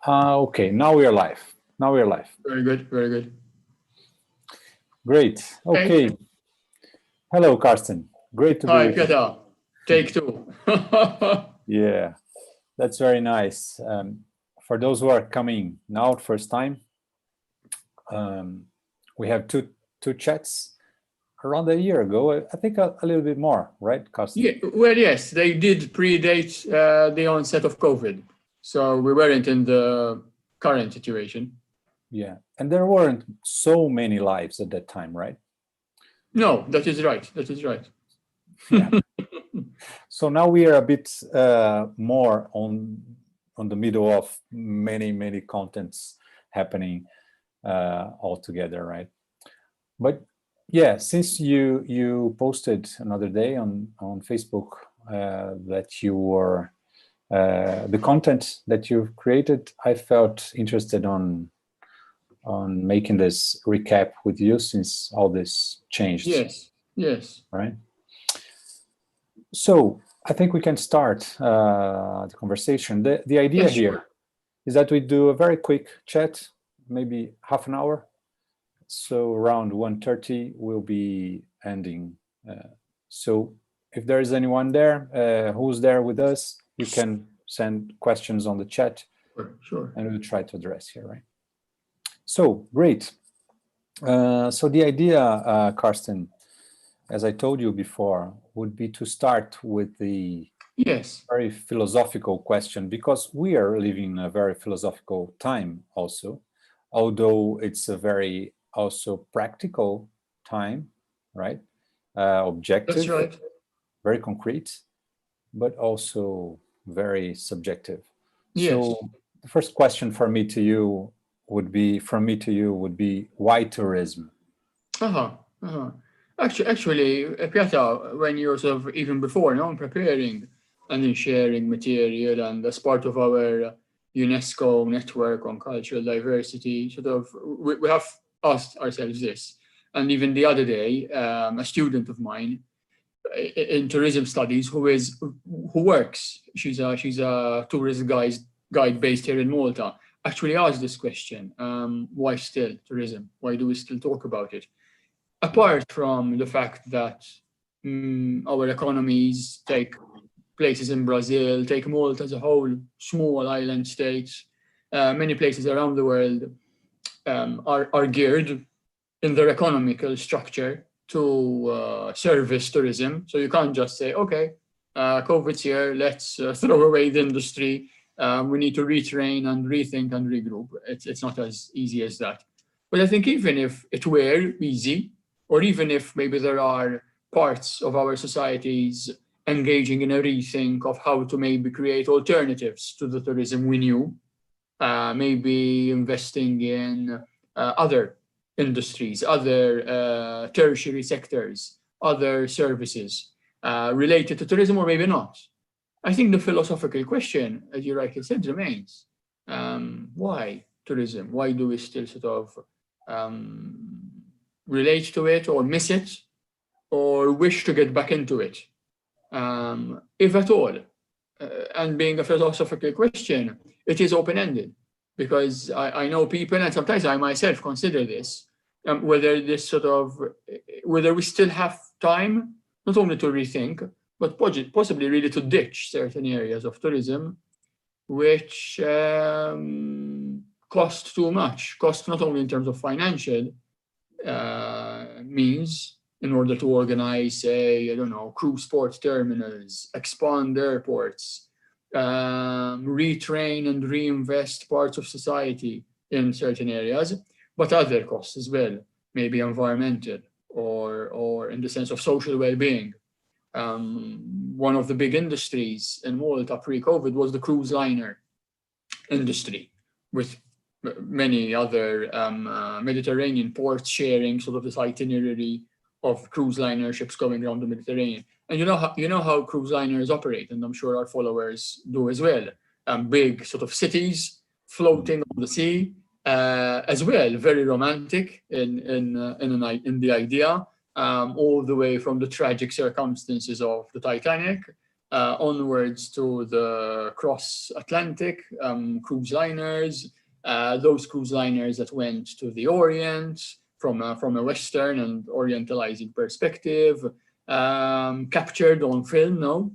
Okay, now we are live. Now we are live. Very good, very good. Great. Okay. Hello, Karsten. Great to be Hi, with you. Piatã. Take two. Yeah, that's very nice. For those who are coming now first time, we have two chats around a year ago. I think a little bit more, right, Karsten? Yeah, well, yes, they did predate the onset of COVID. So we weren't in the current situation. Yeah, and there weren't so many lives at that time, right? No, that is right. That is right. Yeah. So now we are a bit more on the middle of many contents happening all together, right? But yeah, since you posted another day on Facebook that you were the content that you've created, I felt interested on making this recap with you since all this changed. Yes, yes. Right. So I think we can start the conversation. The idea Yes, here sure. is that we do a very quick chat, maybe half an hour. So around 1:30 we'll be ending. So if there is anyone there who's there with us, you can send questions on the chat. Sure. And we'll try to address here, right? So great. So the idea, Karsten, as I told you before, would be to start with the very philosophical question, because we are living in a very philosophical time also, although it's a very also practical time, right? Objective, that's right. Very concrete, but also very subjective. Yes. So the first question from me to you would be, why tourism? Actually, Piatã, when you're sort of even before, preparing and then sharing material, and as part of our UNESCO network on cultural diversity, sort of, we have asked ourselves this. And even the other day, a student of mine in tourism studies who works, she's a tourist guide based here in Malta, actually asked this question: why still tourism? Why do we still talk about it? Apart from the fact that our economies, take places in Brazil, take Malta as a whole, small island states, many places around the world are geared in their economical structure to service tourism. So you can't just say, okay, COVID's here, let's throw away the industry. We need to retrain and rethink and regroup. It's not as easy as that. But I think even if it were easy, or even if maybe there are parts of our societies engaging in a rethink of how to maybe create alternatives to the tourism we knew, maybe investing in other industries, other tertiary sectors, other services related to tourism, or maybe not. I think the philosophical question, as you rightly said, remains. Why tourism? Why do we still sort of relate to it, or miss it, or wish to get back into it, if at all? And being a philosophical question, it is open-ended, because I know people, and sometimes I myself consider this, whether we still have time, not only to rethink, but possibly really to ditch certain areas of tourism which cost too much, cost not only in terms of financial means, in order to organize, say, I don't know, cruise port terminals, expand airports, retrain and reinvest parts of society in certain areas, but other costs as well, maybe environmental, or in the sense of social well-being. One of the big industries in Malta pre-COVID was the cruise liner industry, with many other Mediterranean ports sharing sort of this itinerary of cruise liner ships going around the Mediterranean. And you know how cruise liners operate, and I'm sure our followers do as well. Big sort of cities floating on the sea, as well, very romantic in the idea, all the way from the tragic circumstances of the Titanic onwards to the cross-Atlantic cruise liners, those cruise liners that went to the Orient from a Western and Orientalizing perspective, captured on film. No,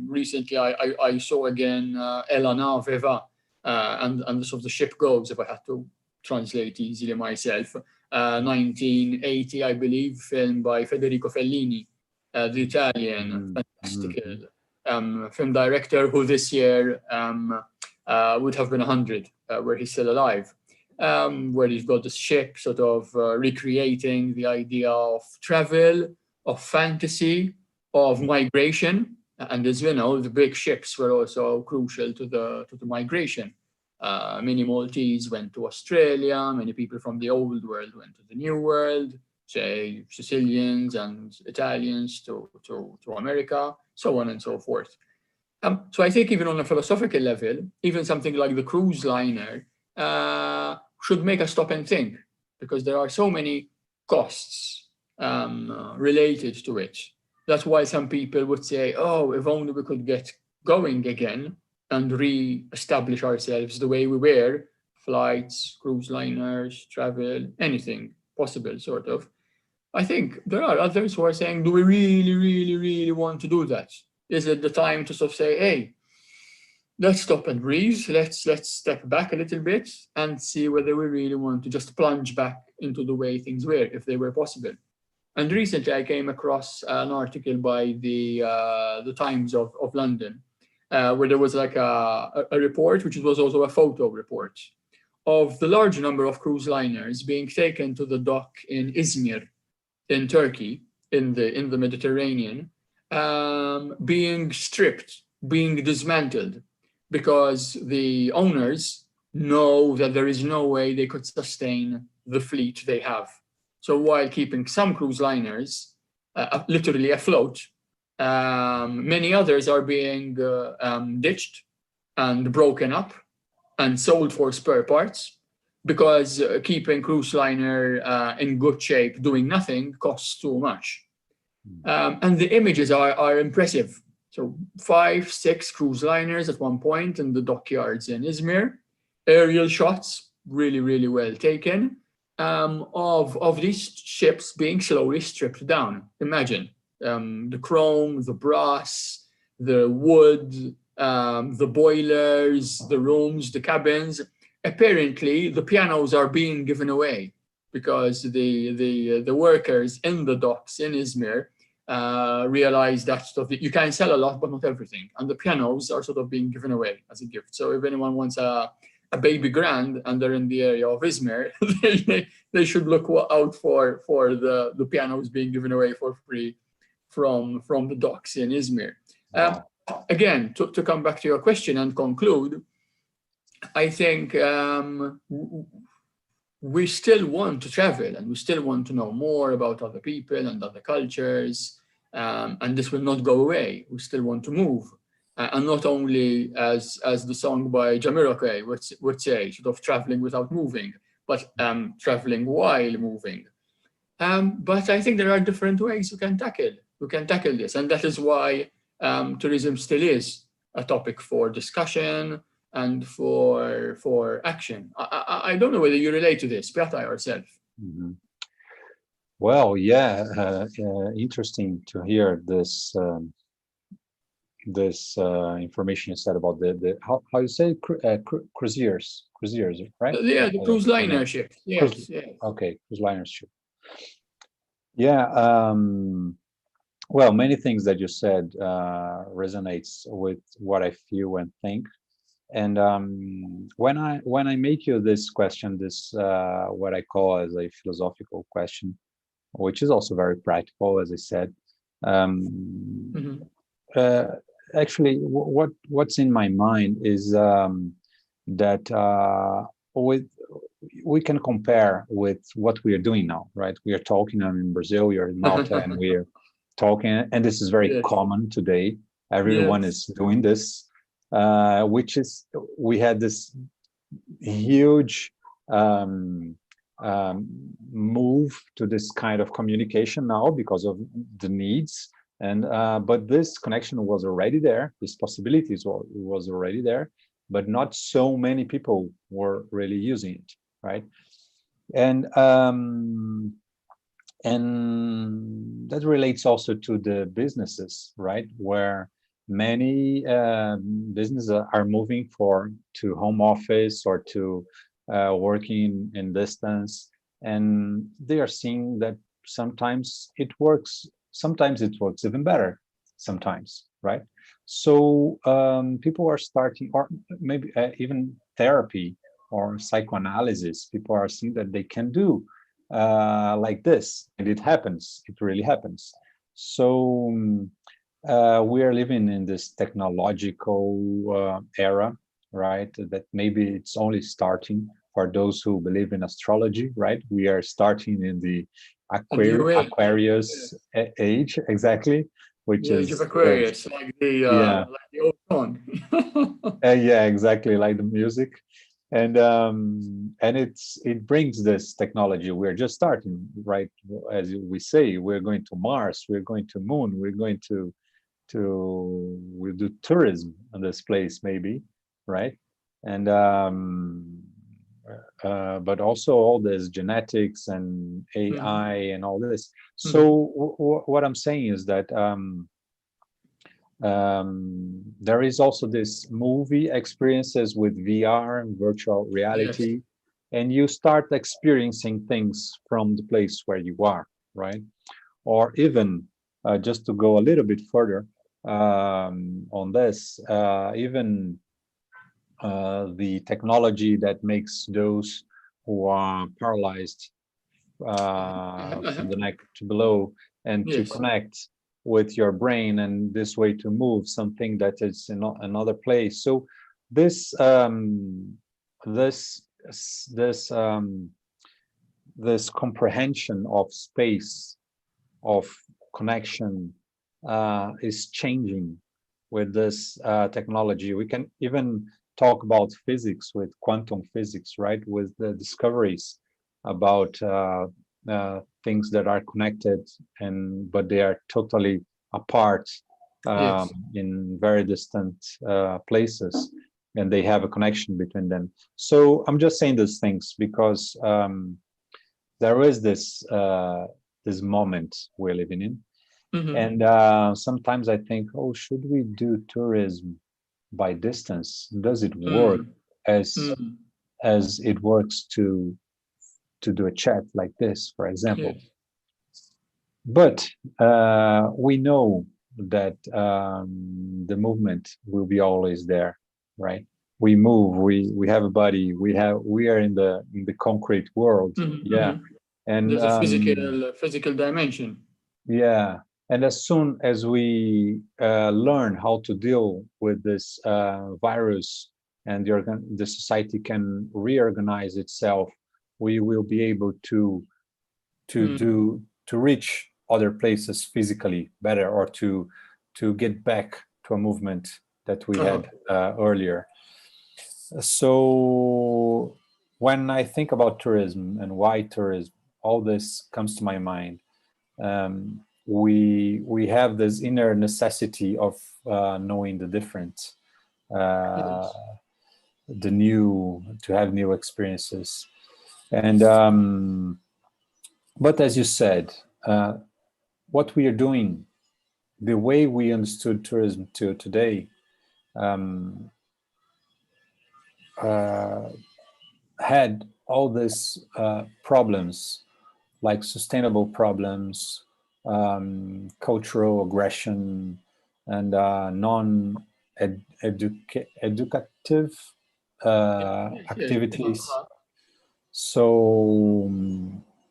recently I saw again Ela Naveva, and the sort of the ship goes, if I had to translate easily myself, 1980, I believe, film by Federico Fellini, the Italian fantastical film director, who this year would have been 100, where he's still alive, where he's got this ship sort of recreating the idea of travel, of fantasy, of migration. And as you know, the big ships were also crucial to the migration. Many Maltese went to Australia, many people from the old world went to the new world, say Sicilians and Italians to America, so on and so forth. So I think even on a philosophical level, even something like the cruise liner should make us stop and think, because there are so many costs related to it. That's why some people would say, oh, if only we could get going again and re-establish ourselves the way we were, flights, cruise liners, travel, anything possible, sort of. I think there are others who are saying, do we really, really, really want to do that? Is it the time to sort of say, hey, let's stop and breathe, let's step back a little bit and see whether we really want to just plunge back into the way things were, if they were possible. And recently I came across an article by the Times of London, where there was like a report, which was also a photo report, of the large number of cruise liners being taken to the dock in Izmir, in Turkey, in the Mediterranean, being stripped, being dismantled, because the owners know that there is no way they could sustain the fleet they have. So while keeping some cruise liners literally afloat, many others are being ditched and broken up and sold for spare parts, because keeping cruise liner in good shape doing nothing costs too much. And the images are impressive. So 5, 6 cruise liners at one point in the dockyards in Izmir, aerial shots, really, really well taken, of these ships being slowly stripped down. Imagine the chrome, the brass, the wood, the boilers, the rooms, the cabins. Apparently, the pianos are being given away, because the workers in the docks in Izmir realize that sort of you can sell a lot, but not everything. And the pianos are sort of being given away as a gift. So if anyone wants a baby grand and they're in the area of Izmir, they should look out for the pianos being given away for free from the docks in Izmir. Again, to come back to your question and conclude, I think we still want to travel and we still want to know more about other people and other cultures, and this will not go away. We still want to move, and not only as the song by Jamiroquai would say, sort of traveling without moving, but traveling while moving. But I think there are different ways we can tackle this, and that is why tourism still is a topic for discussion and for action. I don't know whether you relate to this, Piatã, yourself. Mm-hmm. Well, yeah, interesting to hear this information you said about the how you say cruisers, right? Yeah, the cruise liner ship. Yes, yes. Okay, cruise liner ship. Yeah. Well, many things that you said resonates with what I feel and think. And when I make you this question, this what I call as a philosophical question, which is also very practical, as I said. Actually, what's in my mind is that we can compare with what we are doing now, right? We are talking. I'm in Brazil, you're in Malta, and we're talking, and this is very common today. Everyone is doing this. Which is, we had this huge move to this kind of communication now because of the needs And but this connection was already there. These possibilities was already there, but not so many people were really using it, right? And that relates also to the businesses, right? Where many businesses are moving to home office or to working in distance, and they are seeing that sometimes it works even better sometimes, right? So people are starting, or maybe even therapy or psychoanalysis, people are seeing that they can do like this, and it happens, it really happens. So we are living in this technological era, right? That maybe it's only starting for those who believe in astrology, right? We are starting in the A new age. Aquarius age, exactly, which The age of is Aquarius, yeah, like the old song. yeah, exactly, like the music. And it brings this technology. We're just starting, right? As we say, we're going to Mars, we're going to Moon, we're going to we'll do tourism in this place, maybe, right? And but also all this genetics and AI and all this. So what I'm saying is that there is also this movie experiences with VR and virtual Yes. reality, and you start experiencing things from the place where you are, right? Or even just to go a little bit further on this, even the technology that makes those who are paralyzed from the neck to below and to Yes. connect with your brain, and this way to move something that is in another place. So this this this this comprehension of space, of connection, is changing with this technology. We can even talk about physics with quantum physics, right? With the discoveries about things that are connected, and but they are totally apart Yes. in very distant places, and they have a connection between them. So I'm just saying these things because there is this moment we're living in, and sometimes I think, oh, should we do tourism by distance? Does it work as it works to do a chat like this, for example? Yes. But we know that the movement will be always there, right? We move, we have a body, we are in the concrete world, yeah. And There's a physical dimension. yeah, and as soon as we learn how to deal with this virus, and the society can reorganize itself, we will be able to reach other places physically better, or to get back to a movement that we had earlier. So when I think about tourism and why tourism, all this comes to my mind. We have this inner necessity of knowing the different, the new, to have new experiences, and but as you said, what we are doing, the way we understood tourism till today, had all these problems, like sustainable problems, cultural aggression, and non-educative activities. So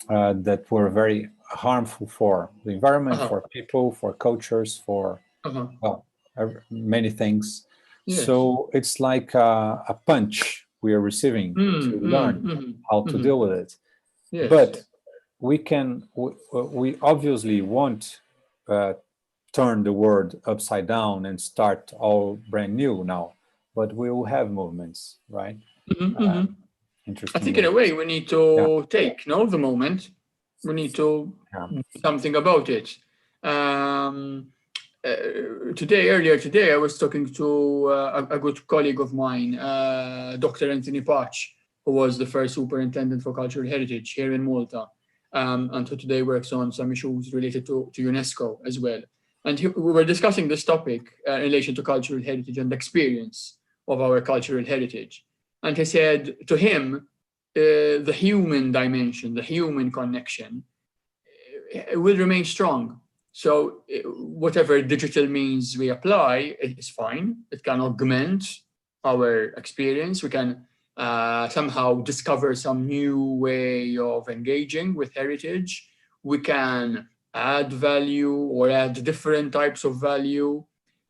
that were very harmful for the environment, for people, for cultures, for well, many things. Yes. So it's like a punch we are receiving to learn how to deal with it. Yes. But we obviously won't turn the world upside down and start all brand new now, but we will have movements, right? Interesting. I think in a way we need to take the moment. We need to do something about it. earlier today, I was talking to a good colleague of mine, Dr. Anthony Patch, who was the first superintendent for cultural heritage here in Malta, and who today works on some issues related to UNESCO as well. And we were discussing this topic in relation to cultural heritage and experience of our cultural heritage. And he said to him, the human dimension, the human connection, it will remain strong. So whatever digital means we apply is fine. It can augment our experience. We can somehow discover some new way of engaging with heritage. We can add value or add different types of value.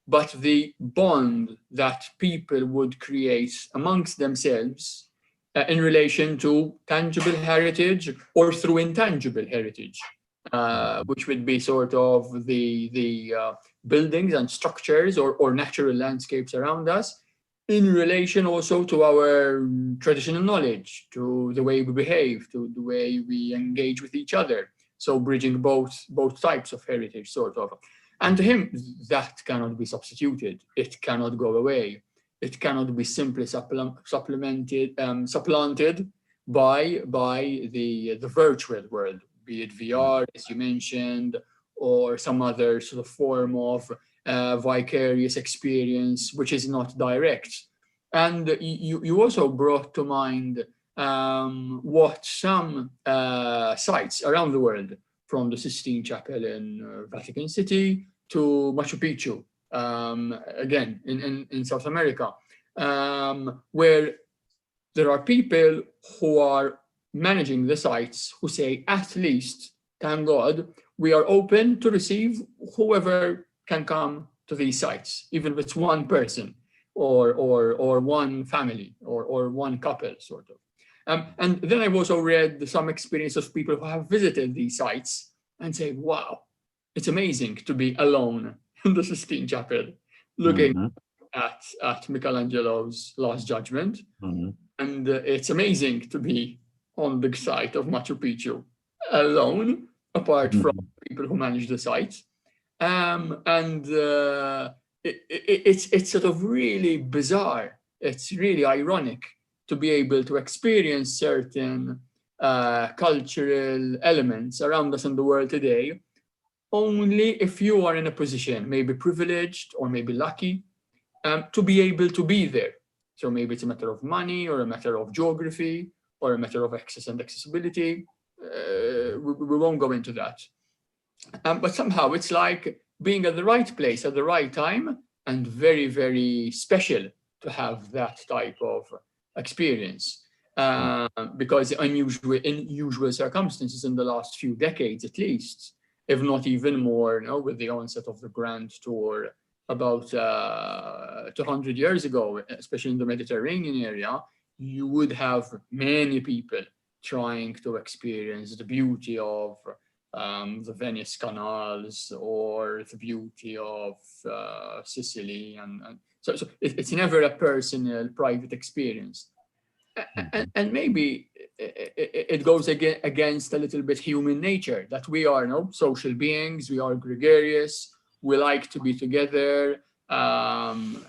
But the bond that people would create amongst themselves in relation to tangible heritage or through intangible heritage, which would be sort of the buildings and structures or natural landscapes around us, in relation also to our traditional knowledge, to the way we behave, to the way we engage with each other. So bridging both types of heritage, sort of. And to him, that cannot be substituted. It cannot go away. It cannot be simply supplanted by the virtual world, be it VR, as you mentioned, or some other sort of form of vicarious experience, which is not direct. And you also brought to mind what some sites around the world, from the Sistine Chapel in Vatican City to Machu Picchu, again, in South America, where there are people who are managing the sites who say, at least, thank God, we are open to receive whoever can come to these sites, even if it's one person or one family or one couple, sort of. And then I've also read some experience of people who have visited these sites and say, wow, it's amazing to be alone in the Sistine Chapel, looking at Michelangelo's Last Judgment. And it's amazing to be on the site of Machu Picchu alone, apart from people who manage the site. It's sort of really bizarre. It's really ironic to be able to experience certain cultural elements around us in the world today, only if you are in a position, maybe privileged or maybe lucky, to be able to be there. So maybe it's a matter of money or a matter of geography or a matter of access and accessibility. We won't go into that. But somehow it's like being at the right place at the right time, and very, very special to have that type of experience. Because in unusual circumstances in the last few decades, at least, if not even more, with the onset of the Grand Tour about 200 years ago, especially in the Mediterranean area, you would have many people trying to experience the beauty of the Venice canals or the beauty of Sicily. And so it's never a personal, private experience. And maybe it goes against a little bit human nature, that we are social beings, we are gregarious, we like to be together,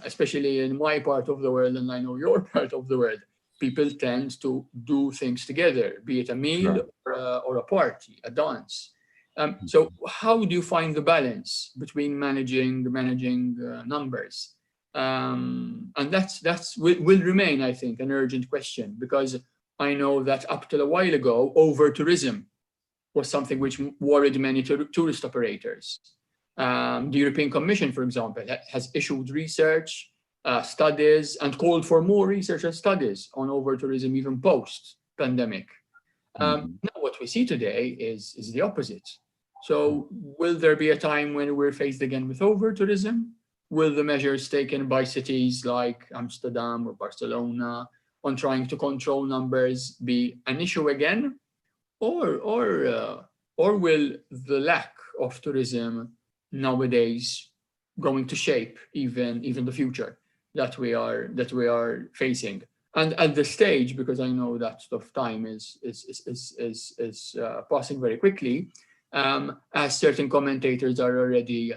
especially in my part of the world, and I know your part of the world. People tend to do things together, be it a meal or a party, a dance. So how do you find the balance between managing numbers? And that's will remain, I think, an urgent question, because I know that up till a while ago, over-tourism was something which worried many tourist operators. The European Commission, for example, has issued research studies and called for more research and studies on over-tourism even post-pandemic. Now what we see today is the opposite. So will there be a time when we're faced again with over-tourism? Will the measures taken by cities like Amsterdam or Barcelona on trying to control numbers be an issue again? Or will the lack of tourism nowadays going to shape even the future that we are facing? And at this stage, because I know that sort of time is passing very quickly, as certain commentators are already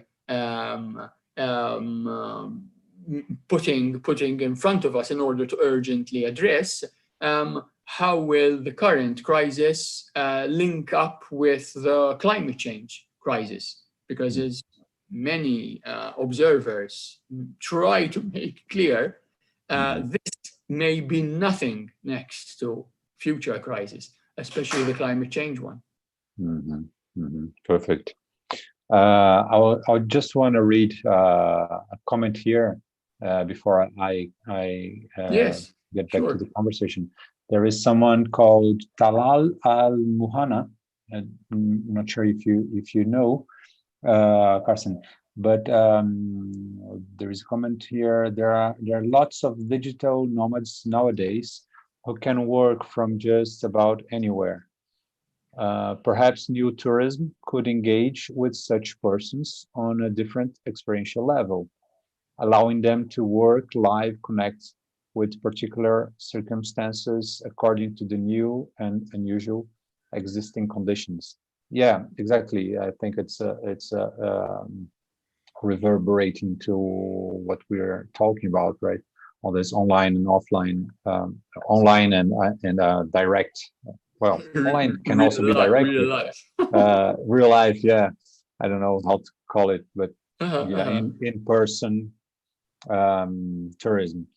putting in front of us in order to urgently address, how will the current crisis link up with the climate change crisis? Because as many observers try to make clear, this may be nothing next to future crises, especially the climate change one. Perfect. I just want to read a comment here before I Yes, get back sure. to the conversation. There is someone called Talal Al Muhanna. I'm not sure if you know Karsten, but there is a comment here. There are lots of digital nomads nowadays who can work from just about anywhere. Perhaps new tourism could engage with such persons on a different experiential level, allowing them to work, live, connect with particular circumstances according to the new and unusual existing conditions. Yeah, exactly. I think it's reverberating to what we're talking about, right? All this online and offline, online and direct. Well, online can also be direct. Real life. Real life, yeah. I don't know how to call it, but yeah, in person tourism.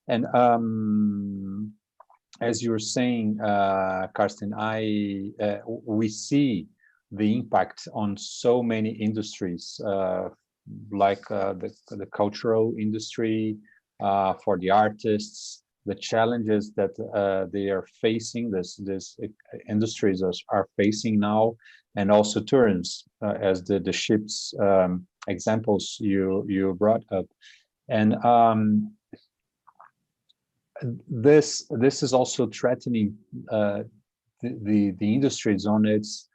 And as you were saying, Karsten, we see the impact on so many industries, like the cultural industry, for the artists, the challenges that they are facing, this industries are facing now, and also tourism, as the ships examples you brought up. And this is also threatening the industries on its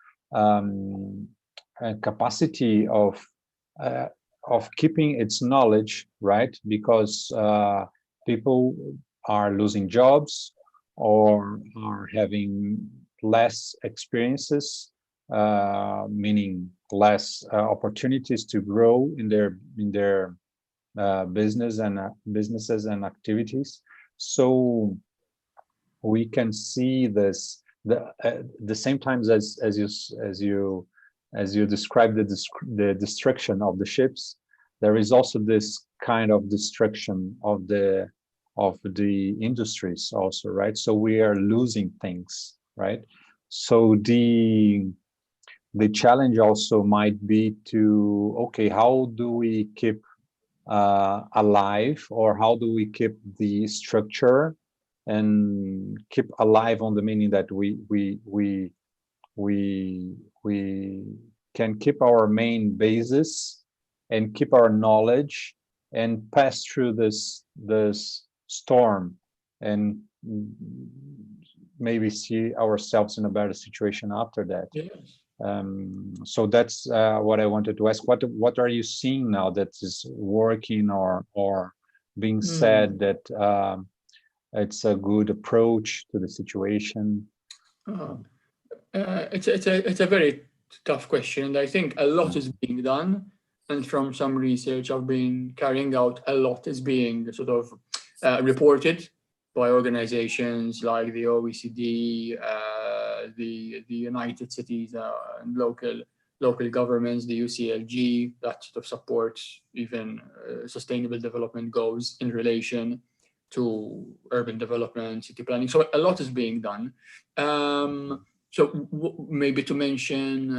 capacity of keeping its knowledge, right? Because people are losing jobs or are having less experiences, meaning less opportunities to grow in their businesses and activities. So we can see this the same times as you described the destruction of the ships. There is also this kind of destruction of the industries also, right? So we are losing things, right? So the challenge also might be to, okay, how do we keep alive, or how do we keep the structure and keep alive on the meaning that we can keep our main basis and keep our knowledge and pass through this storm and maybe see ourselves in a better situation after that. Yes. So that's what I wanted to ask. What are you seeing now that is working or being said that it's a good approach to the situation? It's a very tough question, and I think a lot is being done. And from some research I've been carrying out, a lot is being sort of reported by organizations like the OECD, the United Cities and local governments, the UCLG, that sort of supports even sustainable development goals in relation to urban development, city planning. So a lot is being done. So maybe to mention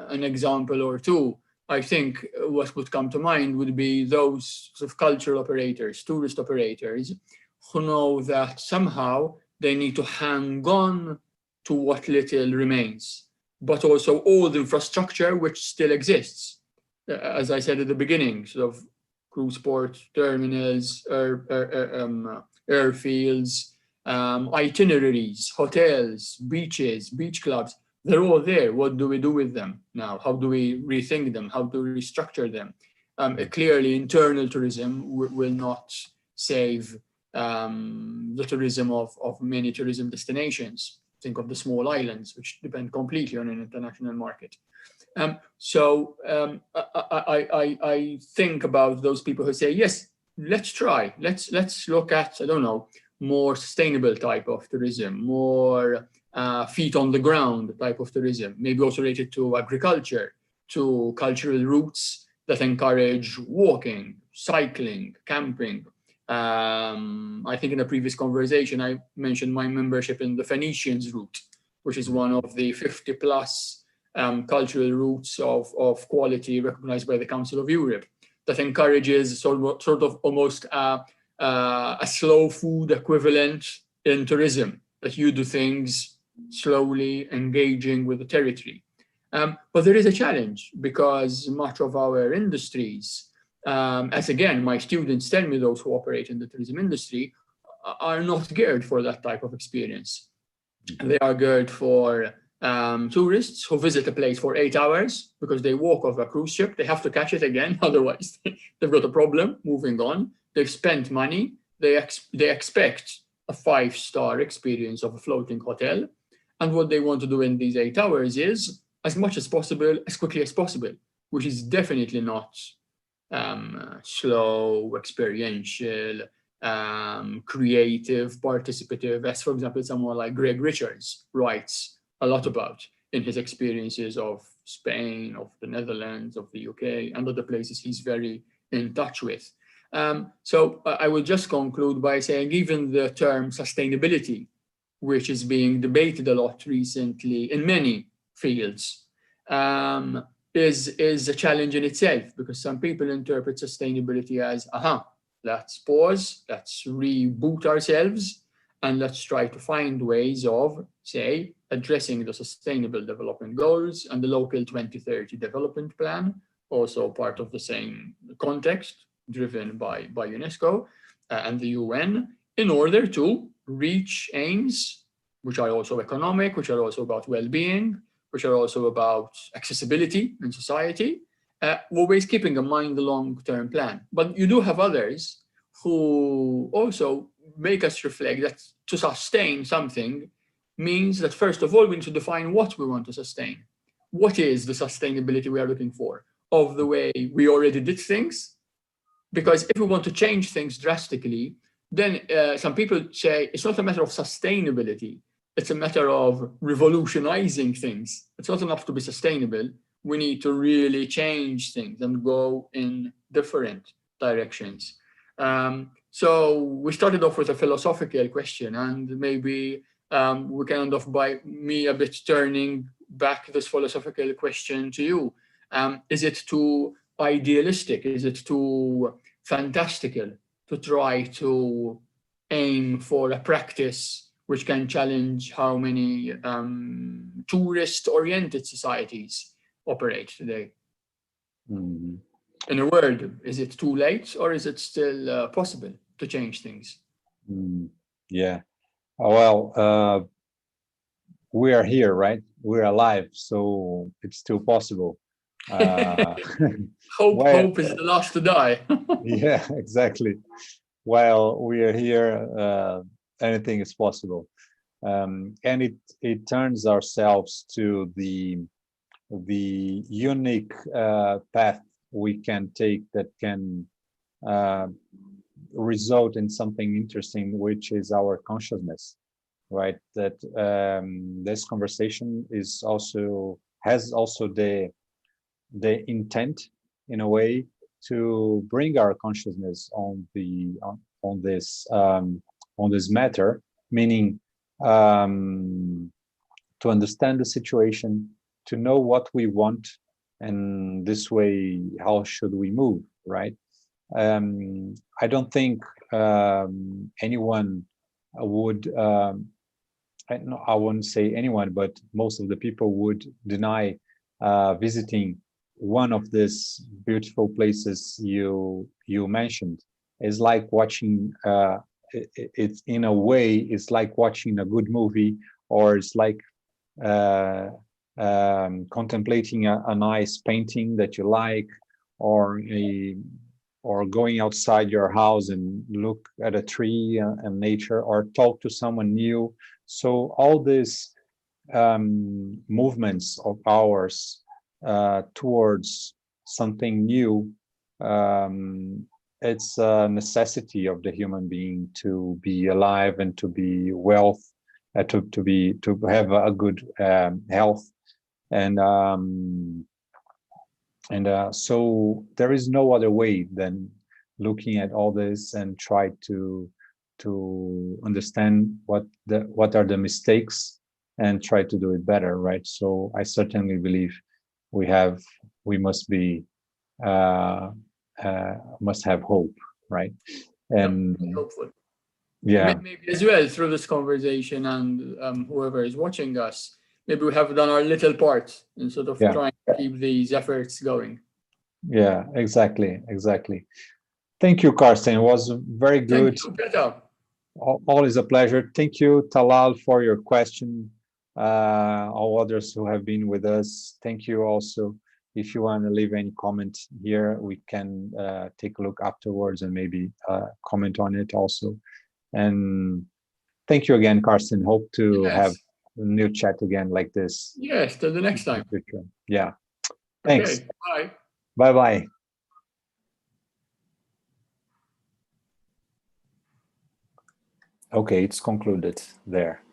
an example or two, I think what would come to mind would be those sort of cultural operators, tourist operators, who know that somehow they need to hang on to what little remains, but also all the infrastructure which still exists. As I said at the beginning, sort of cruise port terminals, airfields, itineraries, hotels, beaches, beach clubs, they're all there. What do we do with them now? How do we rethink them? How do we restructure them? Clearly, internal tourism will not save the tourism of many tourism destinations. think of the small islands, which depend completely on an international market. I think about those people who say, yes, let's try. Let's look at, I don't know, more sustainable type of tourism, more feet on the ground type of tourism, maybe also related to agriculture, to cultural routes that encourage walking, cycling, camping. I think in a previous conversation, I mentioned my membership in the Phoenicians route, which is one of the 50 plus cultural routes of quality recognized by the Council of Europe, that encourages sort of almost a slow food equivalent in tourism, that you do things slowly, engaging with the territory. But there is a challenge, because much of our industries, as again, my students tell me, those who operate in the tourism industry, are not geared for that type of experience. They are geared for tourists who visit a place for 8 hours because they walk off a cruise ship. They have to catch it again, otherwise they've got a problem moving on. They've spent money. They expect a 5-star experience of a floating hotel. And what they want to do in these 8 hours is, as much as possible, as quickly as possible, which is definitely not slow, experiential, creative, participative, as for example, someone like Greg Richards writes a lot about in his experiences of Spain, of the Netherlands, of the UK, and other places he's very in touch with. So I will just conclude by saying, even the term sustainability, which is being debated a lot recently in many fields, is a challenge in itself, because some people interpret sustainability as, let's pause, let's reboot ourselves, and let's try to find ways of, say, addressing the Sustainable Development Goals and the local 2030 development plan, also part of the same context, driven by UNESCO and the UN, in order to reach aims which are also economic, which are also about well-being, which are also about accessibility in society, always keeping in mind the long-term plan. But you do have others who also make us reflect that to sustain something means that, first of all, we need to define what we want to sustain. What is the sustainability we are looking for of the way we already did things? Because if we want to change things drastically, then some people say it's not a matter of sustainability, it's a matter of revolutionizing things. It's not enough to be sustainable. We need to really change things and go in different directions. So we started off with a philosophical question, and maybe we can end off by me a bit turning back this philosophical question to you. Is it too idealistic? Is it too fantastical to try to aim for a practice which can challenge how many tourist-oriented societies operate today? Mm-hmm. In a word, is it too late, or is it still possible to change things? Yeah. Well, we are here, right? We're alive, so it's still possible. Hope is the last to die. Yeah, exactly. While we are here, anything is possible. And it turns ourselves to the unique path we can take that can result in something interesting, which is our consciousness, right? That this conversation has also the intent, in a way, to bring our consciousness on this matter, meaning to understand the situation, to know what we want, and this way, how should we move, right? I don't think anyone would, I wouldn't say anyone, but most of the people would deny visiting one of these beautiful places you mentioned. It's like watching, it's in a way, it's like watching a good movie, or it's like contemplating a nice painting that you like, or going outside your house and look at a tree and nature, or talk to someone new. So all these movements of ours towards something new, it's a necessity of the human being to be alive and to be wealth, to have a good health, and so there is no other way than looking at all this and try to understand what are the mistakes and try to do it better, right? So I certainly believe we must have hope, right? And hopeful. yeah, Maybe as well through this conversation and whoever is watching us, maybe we have done our little part in sort of trying to keep these efforts going. Yeah, exactly. Thank you, Karsten. It was very good. Thank you, Piatã. Always a pleasure. Thank you, Talal, for your question. All others who have been with us, thank you also. If you want to leave any comment here, we can take a look afterwards and maybe comment on it also. And thank you again, Karsten. Hope to have a new chat again like this. Yes, till the next time. Yeah. Thanks. Okay, bye. Bye-bye. Okay, it's concluded there.